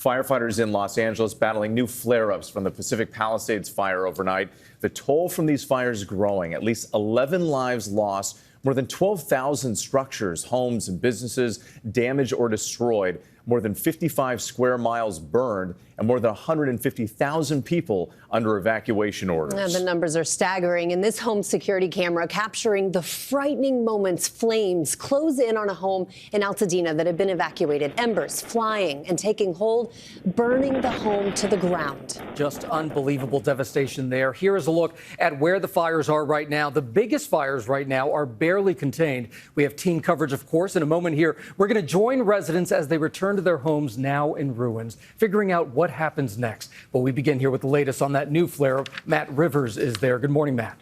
Firefighters in Los Angeles battling new flare-ups from the Pacific Palisades fire overnight. The toll from these fires growing. At least 11 lives lost, more than 12,000 structures, homes, and businesses damaged or destroyed, more than 55 square miles burned, and more than 150,000 people under evacuation orders. And the numbers are staggering. In this home security camera capturing the frightening moments flames close in on a home in Altadena that had been evacuated. Embers flying and taking hold, burning the home to the ground. Just unbelievable devastation there. Here is a look at where the fires are right now. The biggest fires right now are barely contained. We have team coverage, of course. In a moment here, we're going to join residents as they return to their homes now in ruins, figuring out what happens next. Well, we begin here with the latest on that new flare. Matt Rivers is there. Good morning, Matt.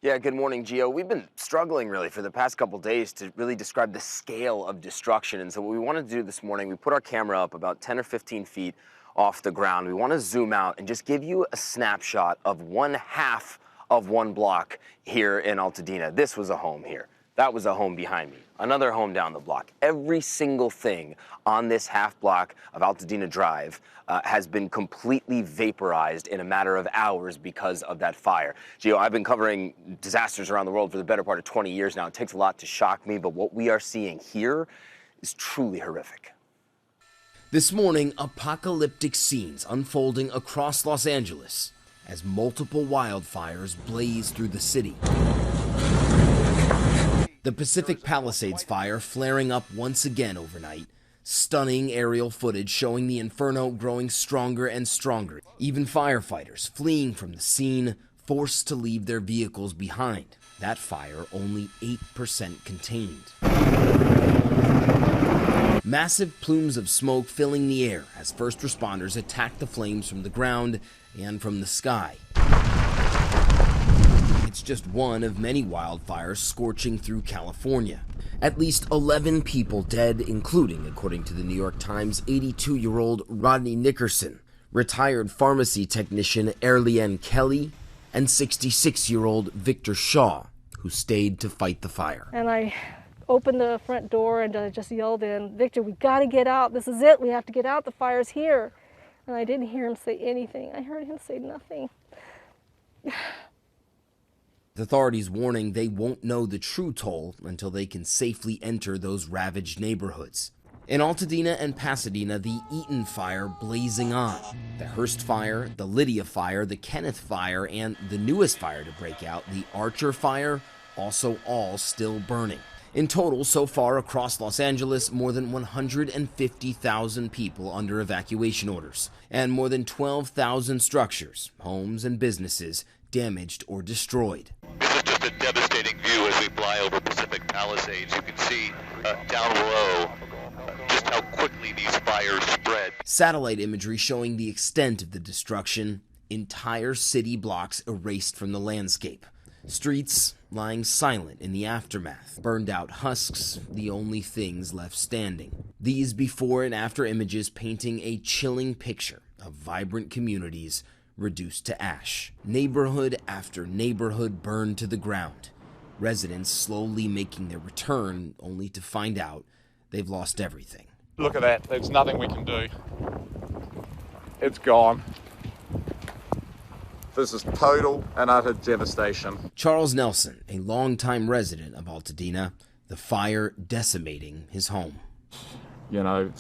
Yeah, good morning, Gio. We've been struggling really for the past couple days to really describe the scale of destruction. And so what we wanted to do this morning, we put our camera up about 10 or 15 feet off the ground. We want to zoom out and just give you a snapshot of one half of one block here in Altadena. This was a home here. That was a home behind me. Another home down the block. Every single thing on this half block of Altadena Drive has been completely vaporized in a matter of hours because of that fire. Gio, I've been covering disasters around the world for the better part of 20 years now. It takes a lot to shock me, but what we are seeing here is truly horrific. This morning, apocalyptic scenes unfolding across Los Angeles as multiple wildfires blaze through the city. The Pacific Palisades fire flaring up once again overnight. Stunning aerial footage showing the inferno growing stronger and stronger. Even firefighters fleeing from the scene, forced to leave their vehicles behind. That fire only 8% contained. Massive plumes of smoke filling the air as first responders attack the flames from the ground and from the sky. It's just one of many wildfires scorching through California. At least 11 people dead, including, according to the New York Times, 82-year-old Rodney Nickerson, retired pharmacy technician Erliane Kelly, and 66-year-old Victor Shaw, who stayed to fight the fire. And I opened the front door and I just yelled in, "Victor, we gotta get out. This is it. We have to get out. The fire's here." And I didn't hear him say anything. I heard him say nothing. Authorities warning they won't know the true toll until they can safely enter those ravaged neighborhoods. In Altadena and Pasadena, the Eaton fire blazing on. The Hearst fire, the Lydia fire, the Kenneth fire, and the newest fire to break out, the Archer fire, also all still burning. In total, so far across Los Angeles, more than 150,000 people under evacuation orders, and more than 12,000 structures, homes and businesses damaged or destroyed. This is just a devastating view as we fly over Pacific Palisades. You can see down below just how quickly these fires spread. Satellite imagery showing the extent of the destruction, entire city blocks erased from the landscape. Streets lying silent in the aftermath. Burned out husks, the only things left standing. These before and after images painting a chilling picture of vibrant communities reduced to ash. Neighborhood after neighborhood burned to the ground. Residents slowly making their return, only to find out they've lost everything. Look at that. There's nothing we can do. It's gone. This is total and utter devastation. Charles Nelson, a longtime resident of Altadena, the fire decimating his home. You know,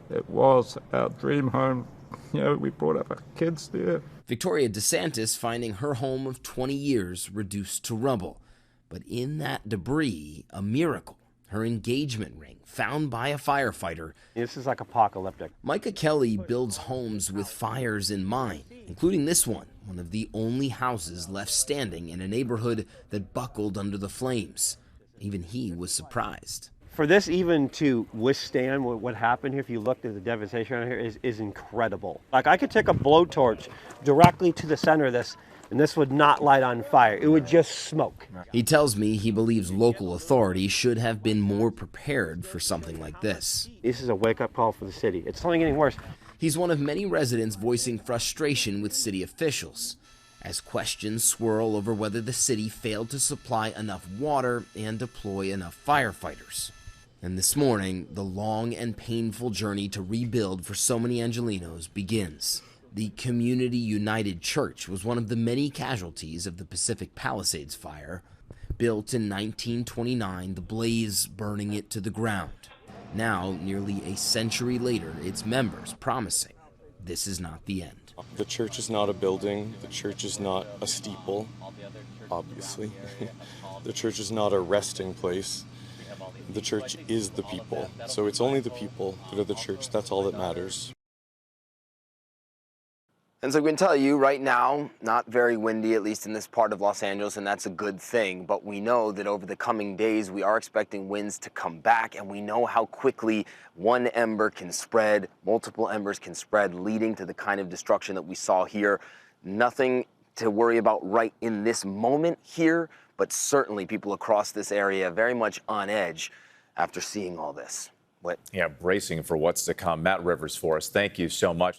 it was our dream home. You know, we brought up our kids there. Victoria DeSantis finding her home of 20 years reduced to rubble. But in that debris, a miracle. Her engagement ring, found by a firefighter. This is like apocalyptic. Micah Kelly builds homes with fires in mind, including this one of the only houses left standing in a neighborhood that buckled under the flames. Even he was surprised. For this even to withstand what happened here, if you looked at the devastation around here, is incredible. Like, I could take a blowtorch directly to the center of this, and this would not light on fire. It would just smoke. He tells me he believes local authorities should have been more prepared for something like this. This is a wake-up call for the city. It's only getting worse. He's one of many residents voicing frustration with city officials, as questions swirl over whether the city failed to supply enough water and deploy enough firefighters. And this morning, the long and painful journey to rebuild for so many Angelenos begins. The Community United Church was one of the many casualties of the Pacific Palisades fire. Built in 1929, the blaze burning it to the ground. Now, nearly a century later, its members promising this is not the end. The church is not a building. The church is not a steeple, obviously. The church is not a resting place. The church is the people. So it's only the people that are the church. That's all that matters. And so we can tell you right now, not very windy, at least in this part of Los Angeles, and that's a good thing. But we know that over the coming days, we are expecting winds to come back, and we know how quickly one ember can spread, multiple embers can spread, leading to the kind of destruction that we saw here. Nothing to worry about right in this moment here, but certainly people across this area very much on edge after seeing all this. Yeah, bracing for what's to come. Matt Rivers for us. Thank you so much.